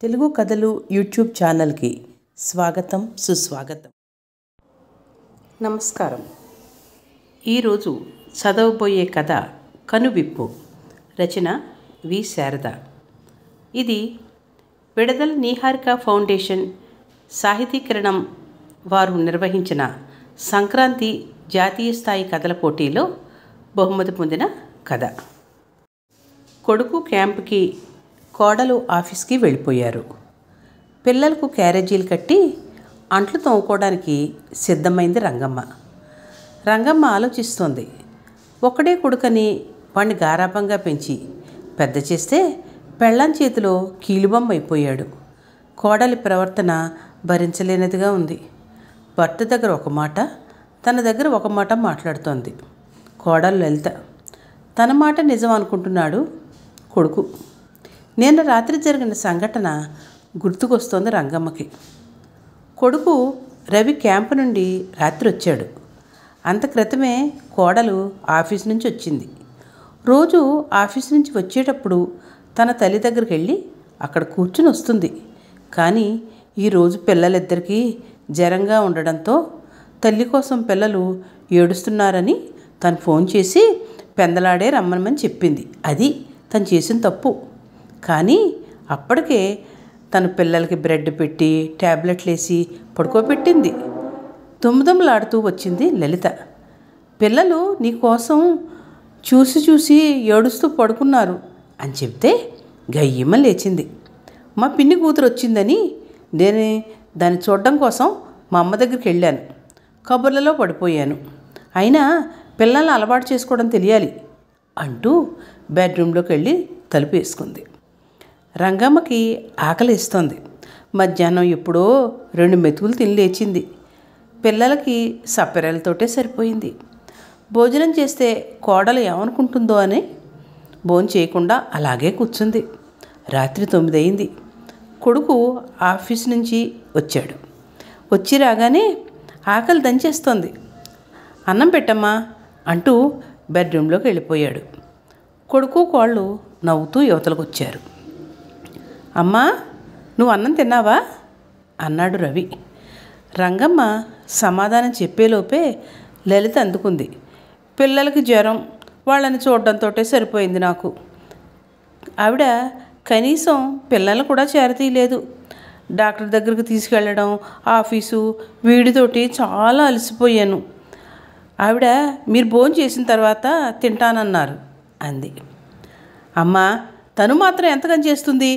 తెలుగు కథలు యూట్యూబ్ ఛానల్కి స్వాగతం సుస్వాగతం. నమస్కారం. ఈరోజు చదవబోయే కథ కనువిప్పు. రచన వి శారద. ఇది విడుదల నీహారిక ఫౌండేషన్ సాహితీకరణం వారు నిర్వహించిన సంక్రాంతి జాతీయ స్థాయి కథల పోటీలో బహుమతి పొందిన కథ. కొడుకు క్యాంపుకి, కోడలు ఆఫీస్కి వెళ్ళిపోయారు. పిల్లలకు క్యారేజీలు కట్టి అంట్లు తోముకోవడానికి సిద్ధమైంది రంగమ్మ. రంగమ్మ ఆలోచిస్తోంది. ఒక్కడే కొడుకని వాణ్ణి గారాబంగా పెంచి పెద్ద చేస్తే పెళ్ళాం చేతిలో కీలుబొమ్మ అయిపోయాడు. కోడలి ప్రవర్తన భరించలేనిదిగా ఉంది. భర్త దగ్గర ఒక మాట, తన దగ్గర ఒక మాట మాట్లాడుతోంది కోడలు లలిత. తన మాట నిజం అనుకుంటున్నాడు కొడుకు. నిన్న రాత్రి జరిగిన సంఘటన గుర్తుకొస్తోంది రంగమ్మకి. కొడుకు రవి క్యాంపు నుండి రాత్రి వచ్చాడు. అంత క్రితమే కోడలు ఆఫీస్ నుంచి వచ్చింది. రోజు ఆఫీస్ నుంచి వచ్చేటప్పుడు తన తల్లి దగ్గరికి వెళ్ళి అక్కడ కూర్చుని వస్తుంది. కానీ ఈరోజు పిల్లలిద్దరికీ జ్వరంగా ఉండడంతో తల్లి కోసం పిల్లలు ఏడుస్తున్నారని తను ఫోన్ చేసి పెందలాడే రమ్మనమని చెప్పింది. అది తను చేసిన తప్పు. కానీ అప్పటికే తన పిల్లలకి బ్రెడ్ పెట్టి ట్యాబ్లెట్లు వేసి పడుకోబెట్టింది. దుమ్ములాడుతూ వచ్చింది లలిత. పిల్లలు నీకోసం చూసి ఏడుస్తూ పడుకున్నారు అని చెప్తే గయ్యమ్మ లేచింది. మా పిన్ని కూతురు వచ్చిందని నేను దాన్ని చూడడం కోసం మా అమ్మ దగ్గరికి వెళ్ళాను. కబుర్లలో పడిపోయాను. అయినా పిల్లల్ని అలవాటు చేసుకోవడం తెలియాలి అంటూ బెడ్రూమ్లోకి వెళ్ళి తలుపు వేసుకుంది. రంగమ్మకి ఆకలిస్తోంది. మధ్యాహ్నం ఎప్పుడో 2 మెతుకులు తిని లేచింది. పిల్లలకి సప్పెరలతోటే సరిపోయింది. భోజనం చేస్తే కోడలు ఏమనుకుంటుందో అని భోజనం చేయకుండా అలాగే కూర్చుంది. రాత్రి 9 అయింది. కొడుకు ఆఫీస్ నుంచి వచ్చాడు. వచ్చి రాగానే ఆకలి దంచేస్తోంది. అన్నం పెట్టమ్మా అంటూ బెడ్రూమ్లోకి వెళ్ళిపోయాడు. కొడుకు కోళ్ళు నవ్వుతూ యువతలకు వచ్చారు. అమ్మా, నువ్వు అన్నం తిన్నావా అన్నాడు రవి. రంగమ్మ సమాధానం చెప్పేలోపే లలిత అందుకుంది. పిల్లలకి జ్వరం, వాళ్ళని చూడడంతో సరిపోయింది నాకు. ఆవిడ కనీసం పిల్లలు కూడా చేరతీయలేదు. డాక్టర్ దగ్గరికి తీసుకెళ్ళడం, ఆఫీసు, వీడితోటి చాలా అలసిపోయాను. ఆవిడ మీరు భోజనం చేసిన తర్వాత తింటానన్నారు అంది. అమ్మా, తను మాత్రం ఎంతకని చేస్తుంది?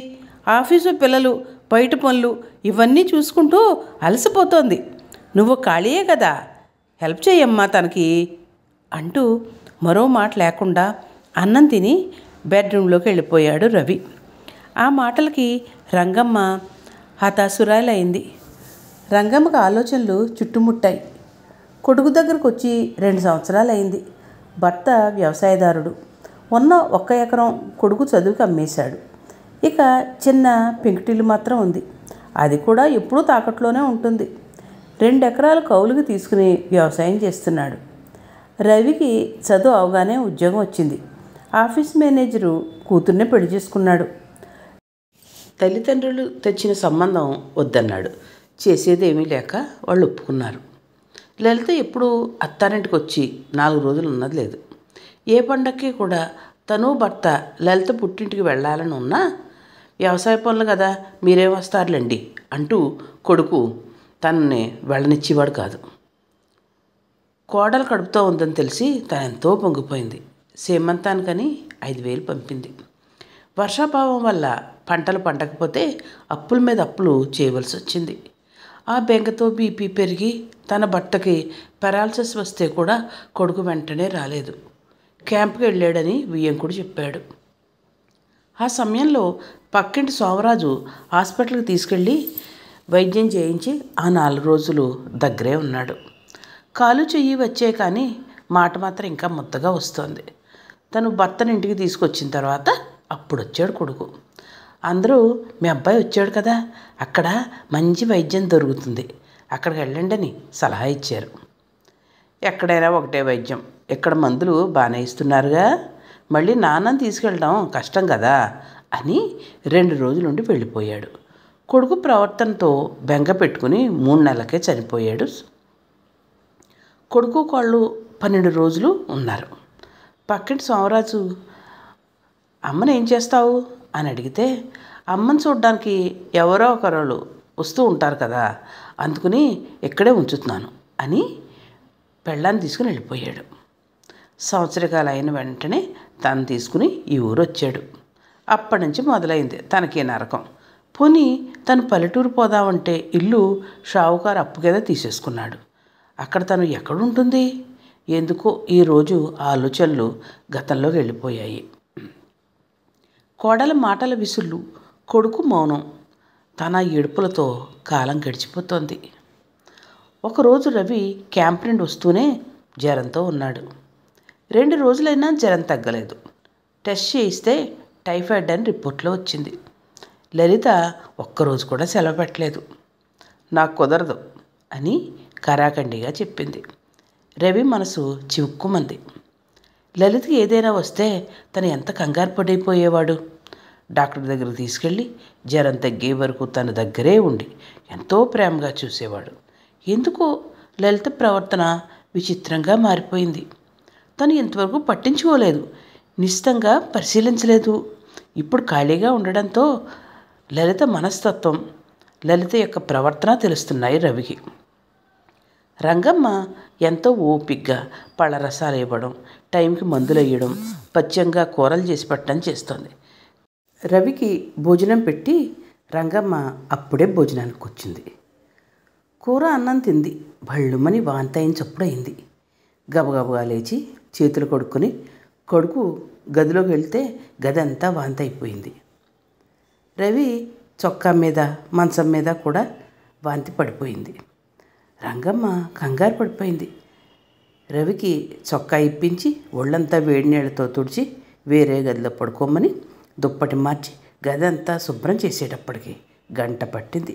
ఆఫీసు, పిల్లలు, బయట పనులు ఇవన్నీ చూసుకుంటూ అలసిపోతోంది. నువ్వు ఖాళీయే కదా, హెల్ప్ చేయమ్మా తనకి అంటూ మరో మాట లేకుండా అన్నం తిని బెడ్రూమ్లోకి వెళ్ళిపోయాడు రవి. ఆ మాటలకి రంగమ్మ హతాశురాలైంది. రంగమ్మకు ఆలోచనలు చుట్టుముట్టాయి. కొడుకు దగ్గరకు వచ్చి 2 సంవత్సరాలు అయింది. భర్త వ్యవసాయదారుడు. ఉన్న 1 ఎకరం కొడుకు చదువుకి అమ్మేశాడు. ఇక చిన్న పెంకుటిల్లు మాత్రం ఉంది. అది కూడా ఎప్పుడూ తాకట్లోనే ఉంటుంది. 2 ఎకరాలు కౌలుకి తీసుకుని వ్యవసాయం చేస్తున్నాడు. రవికి చదువు అవగానే ఉద్యోగం వచ్చింది. ఆఫీస్ మేనేజరు కూతుర్నే పెళ్లి చేసుకున్నాడు. తల్లిదండ్రులు తెచ్చిన సంబంధం వద్దన్నాడు. చేసేదేమీ లేక వాళ్ళు ఒప్పుకున్నారు. లలిత ఎప్పుడూ అత్తారింటికి వచ్చి 4 రోజులు ఉన్నది లేదు. ఏ పండక్కి కూడా తను భర్త లలిత పుట్టింటికి వెళ్ళాలని ఉన్నా వ్యవసాయ పనులు కదా, మీరేం వస్తారులేండి అంటూ కొడుకు తనని వెళ్ళనిచ్చేవాడు కాదు. కోడలు కడుపుతో ఉందని తెలిసి తను ఎంతో పొంగిపోయింది. సేమంతానికని 5,000 పంపింది. వర్షాభావం వల్ల పంటలు పండకపోతే అప్పుల మీద అప్పులు చేయవలసి వచ్చింది. ఆ బెంగతో బీపీ పెరిగి తన భర్తకి పెరాలసిస్ వస్తే కూడా కొడుకు వెంటనే రాలేదు. క్యాంప్కి వెళ్ళాడని వియ్యంకుడు చెప్పాడు. ఆ సమయంలో పక్కింటి సోమరాజు హాస్పిటల్కి తీసుకెళ్ళి వైద్యం చేయించి ఆ 4 రోజులు దగ్గరే ఉన్నాడు. కాలు చెయ్యి వచ్చే కానీ మాట మాత్రం ఇంకా ముద్దగా వస్తోంది. తను భర్తని ఇంటికి తీసుకొచ్చిన తర్వాత అప్పుడు వచ్చాడు కొడుకు. అందరూ మీ అబ్బాయి వచ్చాడు కదా, అక్కడ మంచి వైద్యం దొరుకుతుంది, అక్కడికి వెళ్ళండి అని సలహా ఇచ్చారు. ఎక్కడైనా ఒకటే వైద్యం, ఇక్కడ మందులు బాగానే ఇస్తున్నారుగా, మళ్ళీ నాన్నని తీసుకెళ్ళడం కష్టం కదా అని 2 రోజులుండి వెళ్ళిపోయాడు. కొడుకు ప్రవర్తనతో బెంగ పెట్టుకుని 3 నెలలకే చనిపోయాడు. కొడుకు కోళ్ళు 12 రోజులు ఉన్నారు. పక్కింటి సోమరాజు అమ్మని ఏం చేస్తావు అని అడిగితే, అమ్మని చూడడానికి ఎవరో ఒకరు వస్తూ ఉంటారు కదా, అందుకని ఇక్కడే ఉంచుతున్నాను అని పెళ్ళాన్ని తీసుకుని వెళ్ళిపోయాడు. సంవత్సరకాలు అయిన వెంటనే తను తీసుకుని ఈ ఊరు వచ్చాడు. అప్పటి నుంచి మొదలైంది తనకి నరకం. పోనీ తను పల్లెటూరు పోదామంటే ఇల్లు షావుకారు అప్పు కింద తీసేసుకున్నాడు. అక్కడ తను ఎక్కడుంటుంది? ఎందుకో ఈరోజు ఆలోచనలు గతంలోకి వెళ్ళిపోయాయి. కోడల మాటల విసుళ్ళు, కొడుకు మౌనం, తన ఏడుపులతో కాలం గడిచిపోతోంది. ఒకరోజు రవి క్యాంప్ నుండి వస్తూనే జ్వరంతో ఉన్నాడు. 2 రోజులైనా జ్వరం తగ్గలేదు. టెస్ట్ చేయిస్తే టైఫాయిడ్ అని రిపోర్ట్లో వచ్చింది. లలిత ఒక్కరోజు కూడా సెలవు పెట్టలేదు. నాకు కుదరదు అని కరాఖండిగా చెప్పింది. రవి మనసు చివుక్కుమంది. లలితకి ఏదైనా వస్తే తను ఎంత కంగారు పడిపోయేవాడు. డాక్టర్ దగ్గరికి తీసుకెళ్ళి జ్వరం తగ్గే వరకు తన దగ్గరే ఉండి ఎంతో ప్రేమగా చూసేవాడు. ఎందుకో లలిత ప్రవర్తన విచిత్రంగా మారిపోయింది. తను ఇంతవరకు పట్టించుకోలేదు, నిశితంగా పరిశీలించలేదు. ఇప్పుడు ఖాళీగా ఉండడంతో లలిత మనస్తత్వం, లలిత యొక్క ప్రవర్తన తెలుస్తున్నాయి రవికి. రంగమ్మ ఎంతో ఓపిగ్గా పళ్ళరసాలు ఇవ్వడం, టైంకి మందులు వేయడం, పచ్చంగా కూరలు చేసి పెట్టడం చేస్తోంది. రవికి భోజనం పెట్టి రంగమ్మ అప్పుడే భోజనానికి వచ్చింది. కూర అన్నం తింది. భళ్ళుమని వాంతి అయిన చప్పుడు అయింది. గబగబగా లేచి చేతులు కడుక్కొని కొడుకు గదిలోకి వెళ్తే గది అంతా వాంతి అయిపోయింది. రవి చొక్కా మీద మంచం మీద కూడా వాంతి పడిపోయింది. రంగమ్మ కంగారు పడిపోయింది. రవికి చొక్కా ఇప్పించి ఒళ్ళంతా వేడి నీళ్ళతో తుడిచి వేరే గదిలో పడుకోమని దుప్పటి మార్చి గదంతా శుభ్రం చేసేటప్పటికి గంట పట్టింది.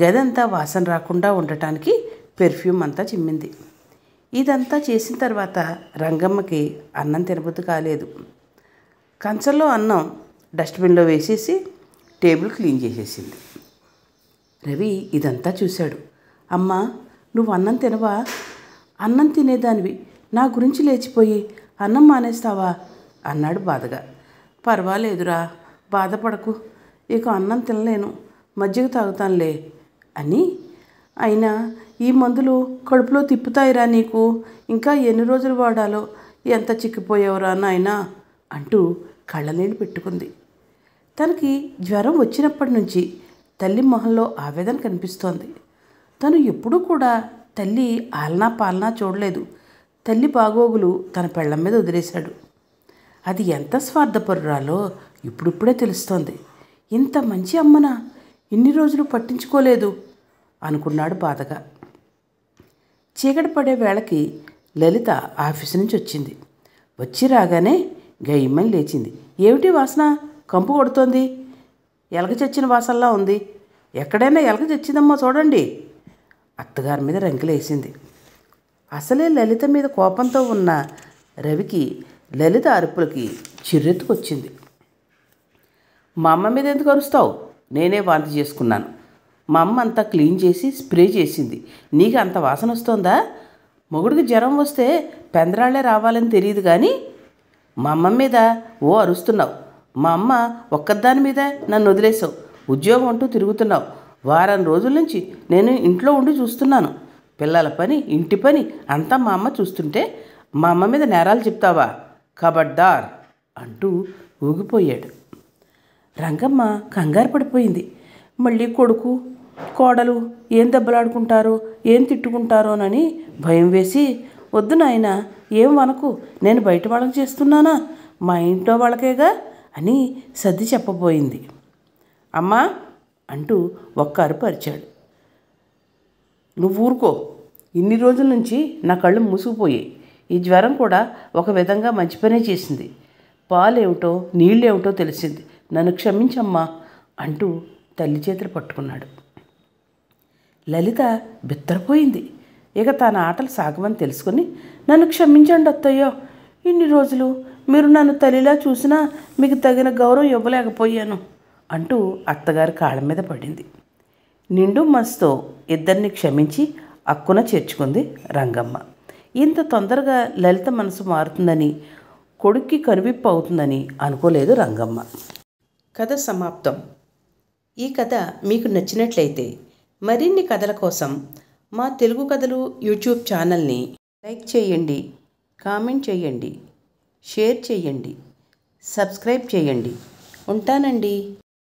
గదంతా వాసన రాకుండా ఉండటానికి పెర్ఫ్యూమ్ అంతా చిమ్మింది. ఇదంతా చేసిన తర్వాత రంగమ్మకి అన్నం తినబుద్ధి కాలేదు. కంచంలో అన్నం డస్ట్బిన్లో వేసేసి టేబుల్ క్లీన్ చేసేసింది. రవి ఇదంతా చూశాడు. అమ్మా, నువ్వు అన్నం తినవా? అన్నం తినేదానివి నా గురించి లేచిపోయి అన్నం మానేస్తావా అన్నాడు బాధగా. పర్వాలేదురా, బాధపడకు, ఇక అన్నం తినలేను, మజ్జిగ తాగుతానులే అని. అయినా ఈ మందులు కడుపులో తిప్పుతాయిరా నీకు, ఇంకా ఎన్ని రోజులు వాడాలో, ఎంత చిక్కిపోయావురా నాయనా అంటూ కళ్ళనీళ్ళు పెట్టుకుంది. తనకి జ్వరం వచ్చినప్పటి నుంచి తల్లి మొహంలో ఆవేదన కనిపిస్తోంది. తను ఎప్పుడూ కూడా తల్లి ఆలనా పాలనా చూడలేదు. తల్లి బాగోగులు తన పెళ్ళం మీద వదిలేశాడు. అది ఎంత స్వార్థపరురాలో ఇప్పుడిప్పుడే తెలుస్తోంది. ఇంత మంచి అమ్మన ఇన్ని రోజులు పట్టించుకోలేదు అనుకున్నాడు బాధగా. చీకటి పడే వేళకి లలిత ఆఫీసు నుంచి వచ్చింది. వచ్చి రాగానే గయ్యమని లేచింది. ఏమిటి వాసన కంపు కొడుతోంది? ఎలక చచ్చిన వాసనలా ఉంది. ఎక్కడైనా ఎలక చచ్చిందమ్మో చూడండి. అత్తగారి మీద రంకెలేసింది. అసలే లలిత మీద కోపంతో ఉన్న రవికి లలిత అరుపులకి చిర్రెత్తుకొచ్చింది. మా అమ్మ మీద ఎందుకు అరుస్తావు? నేనే వాంతి చేసుకున్నాను. మా అమ్మ అంతా క్లీన్ చేసి స్ప్రే చేసింది. నీకు అంత వాసన వస్తుందా? మొగుడికి జ్వరం వస్తే పెందరాళ్లే రావాలని తెలియదు కానీ మా అమ్మ మీద ఓ అరుస్తున్నావు. మా అమ్మ ఒక్కదాని మీద నన్ను వదిలేసావు. ఉద్యోగం అంటూ తిరుగుతున్నావు. వారం రోజుల నుంచి నేను ఇంట్లో ఉండి చూస్తున్నాను. పిల్లల పని, ఇంటి పని అంతా మా అమ్మ చూస్తుంటే మా అమ్మ మీద నేరాలు చెప్తావా? కబడ్దార్ అంటూ ఊగిపోయాడు. రంగమ్మ కంగారు పడిపోయింది. మళ్ళీ కొడుకు కోడలు ఏం దెబ్బలాడుకుంటారో, ఏం తిట్టుకుంటారోనని భయం వేసి, వద్దు నాయన, ఏం వనకు, నేను బయట వాళ్ళకి చేస్తున్నానా, మా ఇంట్లో వాళ్ళకేగా అని సర్ది చెప్పబోయింది. అమ్మా అంటూ ఒక్క అరుపు అరిచాడు. నువ్వు ఊరుకో, ఇన్ని రోజుల నుంచి నా కళ్ళు మూసుకుపోయాయి. ఈ జ్వరం కూడా ఒక విధంగా మంచి పనే చేసింది. పాలేమిటో నీళ్ళేమిటో తెలిసింది. నన్ను క్షమించమ్మా అంటూ తల్లి చేతులు పట్టుకున్నాడు. లలిత బిత్తరపోయింది. ఇక తన ఆటలు సాగమని తెలుసుకుని, నన్ను క్షమించండి అత్తయ్యో, ఇన్ని రోజులు మీరు నన్ను తల్లిలా చూసినా మీకు తగిన గౌరవం ఇవ్వలేకపోయాను అంటూ అత్తగారి కాళ్ళ మీద పడింది. నిండు మనసుతో ఇద్దరిని క్షమించి అక్కున చేర్చుకుంది రంగమ్మ. ఇంత తొందరగా లలిత మనసు మారుతుందని, కొడుక్కి కనువిప్పు అవుతుందని అనుకోలేదు రంగమ్మ. కథ సమాప్తం. ఈ కథ మీకు నచ్చినట్లయితే మరిన్ని కథల కోసం మా తెలుగు కథలు యూట్యూబ్ ఛానల్ని లైక్ చేయండి, కామెంట్ చేయండి, షేర్ చేయండి, సబ్స్క్రైబ్ చేయండి. ఉంటానండి.